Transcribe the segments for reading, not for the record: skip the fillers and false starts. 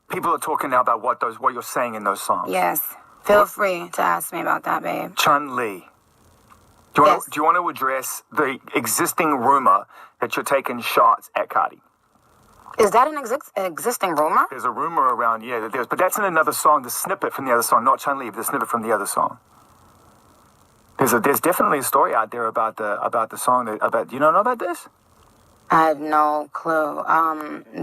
people are talking now about what you're saying in those songs. Yes. Feel free to ask me about that, babe. Chun-Li. Do you want to address the existing rumor that you're taking shots at Cardi? Is that an existing rumor? There's a rumor around, that there's, but that's in another song, the snippet from the other song, not Chun-Li, but the snippet from the other song. There's definitely a story out there about the song do you not know about this? I had no clue.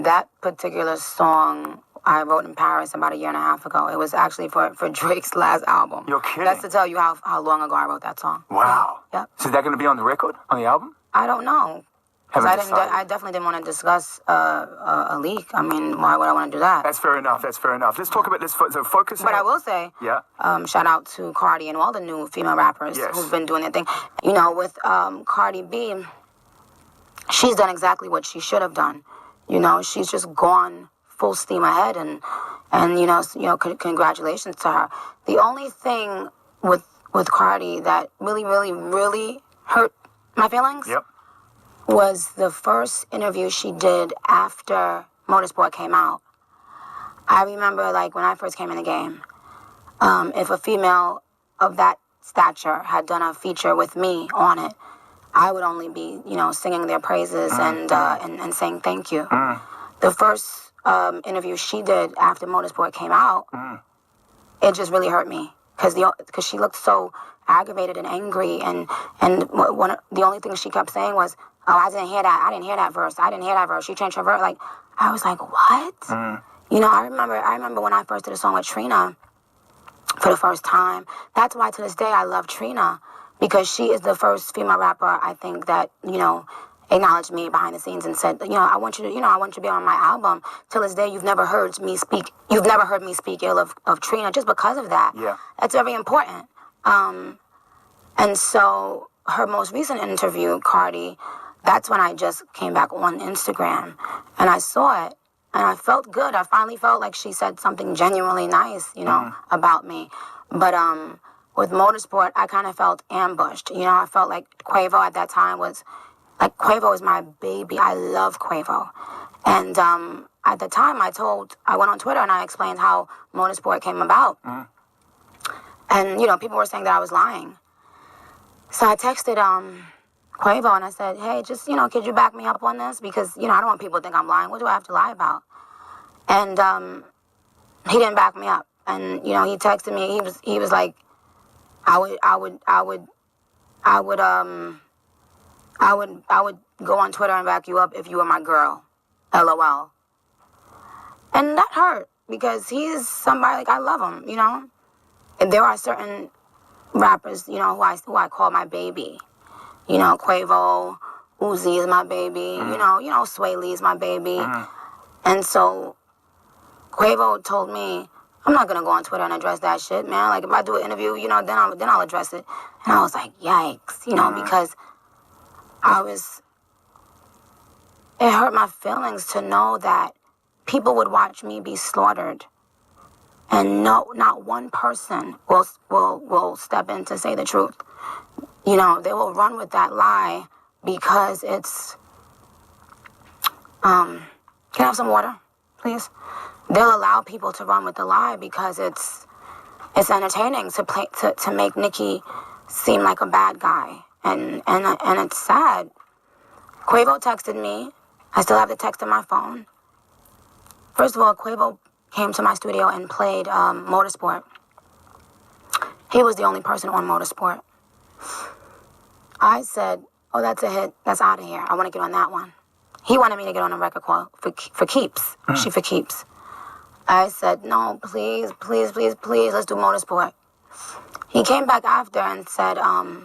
That particular song I wrote in Paris about a year and a half ago. It was actually for Drake's last album. You're kidding. That's to tell you how long ago I wrote that song. Wow. Yep. So is that going to be on the record, on the album? I don't know. I definitely didn't want to discuss a leak. I mean, why would I want to do that? That's fair enough. Let's talk about this. So focus. But I will say, shout out to Cardi and all the new female rappers who've been doing their thing. You know, with Cardi B, she's done exactly what she should have done. You know, she's just gone full steam ahead, and congratulations to her. The only thing with Cardi that really, really, really hurt my feelings. Yep. Was the first interview she did after Motorsport came out. I remember, like, when I first came in the game, if a female of that stature had done a feature with me on it, I would only be, singing their praises and saying thank you. The first interview she did after Motorsport came out, it just really hurt me because she looked so aggravated and angry, and the only thing she kept saying was, "Oh, I didn't hear that verse. She changed her verse." Like, I was like, what? I remember when I first did a song with Trina for the first time. That's why to this day I love Trina, because she is the first female rapper I think that, acknowledged me behind the scenes and said, I want you to be on my album. Till this day, you've never heard me speak ill of Trina just because of that. Yeah. That's very important. And so her most recent interview, Cardi, that's when I just came back on Instagram and I saw it and I felt good. I finally felt like she said something genuinely nice, about me. But with Motorsport, I kind of felt ambushed. I felt like Quavo at that time Quavo is my baby. I love Quavo. And at the time I went on Twitter and I explained how Motorsport came about. And, people were saying that I was lying. So I texted Quavo and I said, hey, just, could you back me up on this? Because, I don't want people to think I'm lying. What do I have to lie about? And he didn't back me up. And, he texted me. He was like, I would go on Twitter and back you up if you were my girl. LOL. And that hurt because he's somebody, I love him, And there are certain rappers, who I call my baby. Quavo, Uzi is my baby. Sway Lee is my baby. And so Quavo told me, I'm not gonna go on Twitter and address that shit, man. Like if I do an interview, then I'll address it. And I was like, yikes, because it hurt my feelings to know that people would watch me be slaughtered. And not one person will step in to say the truth. They will run with that lie because it's... can I have some water, please? They'll allow people to run with the lie because it's entertaining to make Nicki seem like a bad guy. And it's sad. Quavo texted me. I still have the text on my phone. First of all, Quavo came to my studio and played Motorsport. He was the only person on Motorsport. I said, oh, that's a hit. That's out of here. I want to get on that one. He wanted me to get on a record call for keeps. She for keeps. I said, no, please, let's do Motorsport. He came back after and said, all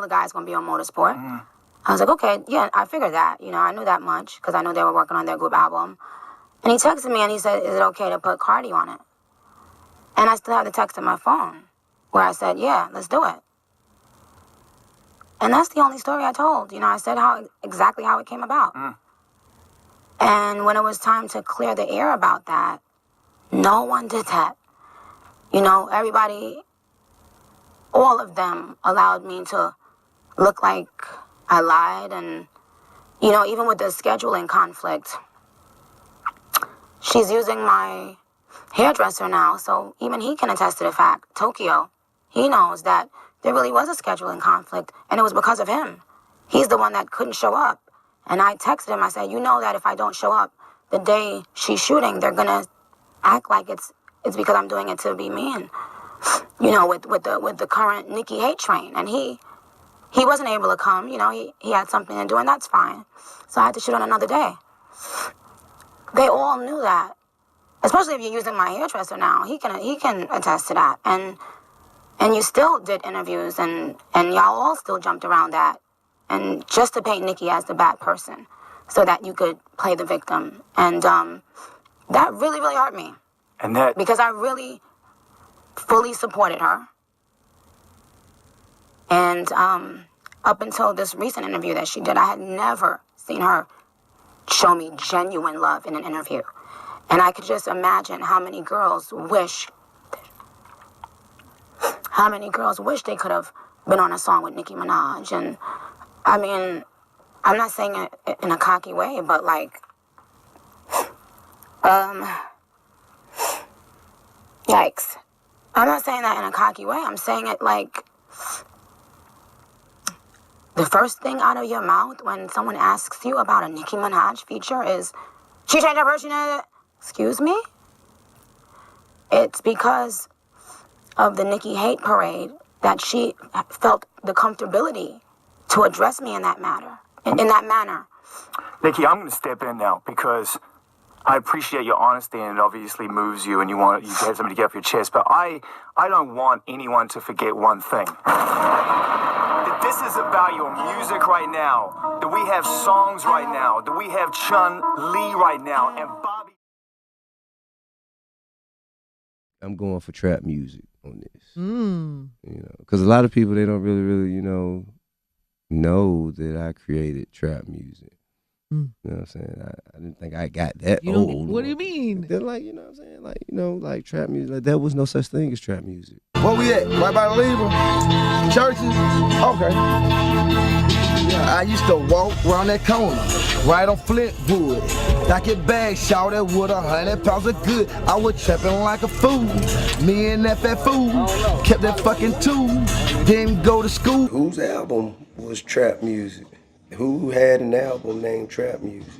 the guys going to be on Motorsport. I was like, okay, yeah, I figured that. I knew that much because I knew they were working on their group album. And he texted me and he said, is it okay to put Cardi on it? And I still have the text on my phone where I said, yeah, let's do it. And that's the only story I told. I said exactly how it came about. And when it was time to clear the air about that, no one did that. Everybody, all of them allowed me to look like I lied and you know, even with the scheduling conflict, she's using my hairdresser now, so even he can attest to the fact, Tokyo, he knows that there really was a scheduling conflict, and it was because of him. He's the one that couldn't show up. And I texted him, I said, you know that if I don't show up the day she's shooting, they're going to act like it's because I'm doing it to be mean, you know, with the current Nicki hate train. And he wasn't able to come, you know, he had something to do, and that's fine. So I had to shoot on another day. They all knew that, especially if you're using my hairdresser now. He can attest to that. And you still did interviews, and y'all all still jumped around that, and just to paint Nicki as the bad person, so that you could play the victim. And that really, really hurt me. And that, because I really fully supported her. And up until this recent interview that she did, I had never seen her show me genuine love in an interview. And I could just imagine how many girls wish they could have been on a song with Nicki Minaj. And I mean, I'm not saying it in a cocky way, but like, yikes. I'm not saying that in a cocky way. I'm saying it like, the first thing out of your mouth when someone asks you about a Nicki Minaj feature is, she changed her version of it. Excuse me? It's because of the Nicki hate parade that she felt the comfortability to address me in that manner. In that manner. Nicki, I'm going to step in now because I appreciate your honesty, and it obviously moves you, and you have something to get off your chest. But I don't want anyone to forget one thing. That this is about your music right now. That we have songs right now. That we have Chun-Li right now, and Bobby. I'm going for trap music on this. You know, because a lot of people, they don't really, you know that I created trap music. You know what I'm saying? I didn't think I got that old. What do you mean? They're like, you know what I'm saying? Like, you know, like trap music. Like, there was no such thing as trap music. Where we at? Right by the Libra? Churches? Okay. I used to walk around that corner, right on Flintwood. Like it bag shouted with 100 pounds of good. I was trapping like a fool. Me and that fat fool kept that fucking tool. Didn't go to school. Whose album was trap music? Who had an album named Trap Music?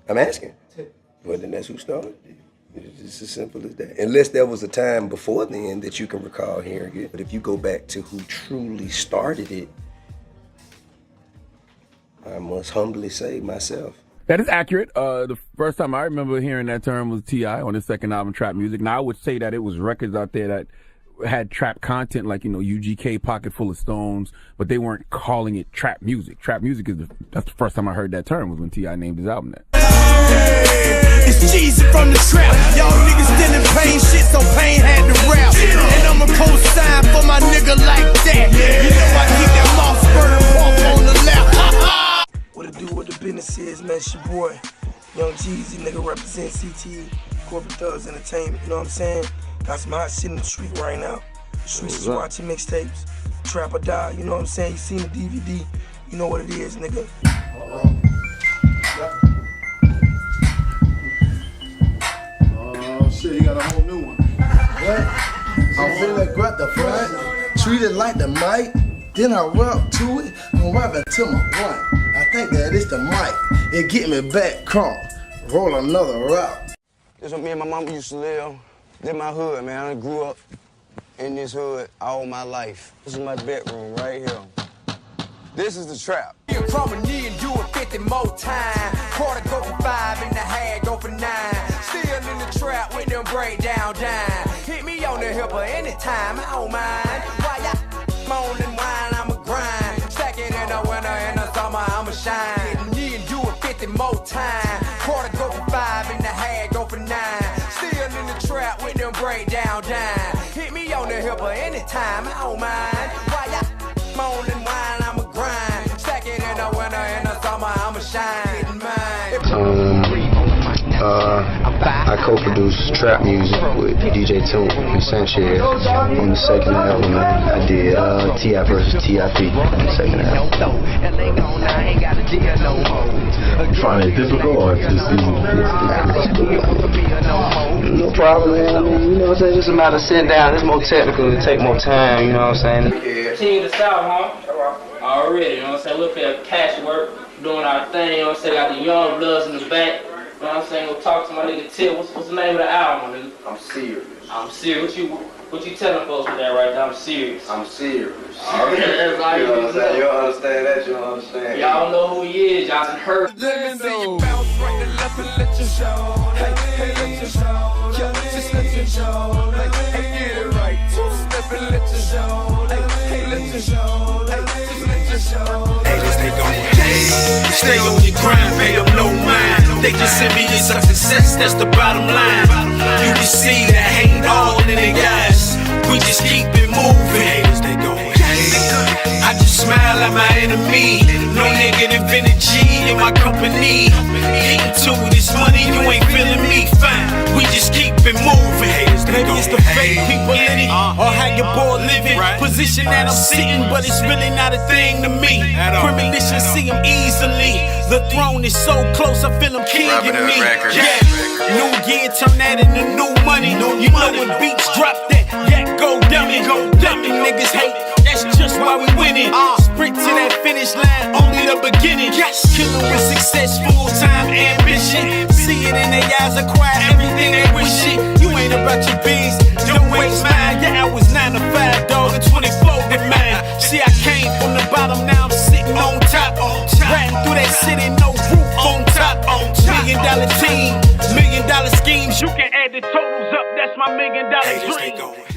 I'm asking. Well, then that's who started it. It's just as simple as that. Unless there was a time before then that you can recall hearing it. But if you go back to who truly started it, I must humbly say myself. That is accurate. The first time I remember hearing that term was T.I. on his second album, Trap Music. Now, I would say that it was records out there that had trap content, like, you know, UGK, Pocket Full of Stones, but they weren't calling it trap music. Trap music that's the first time I heard that term, was when T.I. named his album that. It's Jeezy from the trap. Y'all niggas still in pain shit, so pain had to rap. And I'ma co-sign for my nigga like that. You know I keep that Mossberg walk on the left. What it do, what the business is, man, it's your boy, Young Jeezy, nigga, represent CTE, Corporate Thugs Entertainment, you know what I'm saying? Got some hot shit in the street right now. Streets is watching mixtapes, Trap or Die, you know what I'm saying? You seen the DVD, you know what it is, nigga. Oh shit, he got a whole new one. What? I'm finna grab the front, treat it like the mic, then I rap to it, I'm rapping to my one. I think that it's the mic, it get me back crunk, roll another rap. This is what me and my mama used to live. This my hood, man. I grew up in this hood all my life. This is my bedroom right here. This is the trap. From a knee and do it 50 more times. Quarter go for 5 and the half go for 9. Still in the trap with them breakdown dime. Hit me on the hip anytime, I don't mind. Why y'all moan and whine, I'ma grind. Stack it in the winter and the summer, I'ma shine. Knee and do it 50 more times. Quarter go for 5 and the half go for 9. Still in the trap with them breakdown dime. Hit me on the hip anytime, I don't mind. Why y'all moan and whine, I'ma grind. Stack it in the winter and the summer, I'ma shine. Getting mine. I co-produced trap music with DJ Toon and Sanchez on the second album, man. I did T.I. versus T.I.P. on the second album. You find it difficult or just easy? No problem, man. I mean, you know what I'm saying? Just a matter of sitting down. It's more technical. It take more time, you know what I'm saying? Team the South, huh? Already, you know what I'm saying? We're up here at cash work, doing our thing, you know what I'm saying? Got the young bloods in the back. You know what I'm saying? Go talk to my nigga Till. What's the name of the album, nigga? I'm serious. I'm serious. What you telling folks with that right now? I'm serious. I'm serious. That's all you know what I'm need to saying? know. You don't understand that, you don't understand. Y'all know who he is. Y'all done heard. Let me see you bounce right and left and let you show. Hey, let you show. Just let you show. Hey, get it right. Step and let you show. Hey, let you show. Just let you show. Hey, this nigga on stay on your grind, pay them no mind. They just send me some success, that's the bottom line. You can see that hate all in their eyes. We just keep it moving. Haters, they gon' hate. I just smile at my enemy. No negative energy in my company. Getting to this money, you ain't feeling me fine. We just keep it moving. Haters, they maybe it's the fake people in it, or how your boy living. Position that I'm sitting, but it's really not a thing to me. Premonition, see him easily. The throne is so close, I feel him kinging me. Yeah, new year, turn that into new money. You know when beats drop that, yeah, go dummy, niggas hate. That's just why we winning. Sprint to that finish line, only the beginning. Killer with success, full-time ambition. See it in their eyes, acquire everything they wishing. You ain't about your biz, don't waste mine. Yeah, I was 9 to 5, dog, and 24 with mine. See, I came from the bottom, now I'm sitting on top. Riding through that city, no roof on top. $1 million team, $1 million schemes. You can add the totals up, that's my $1 million dream.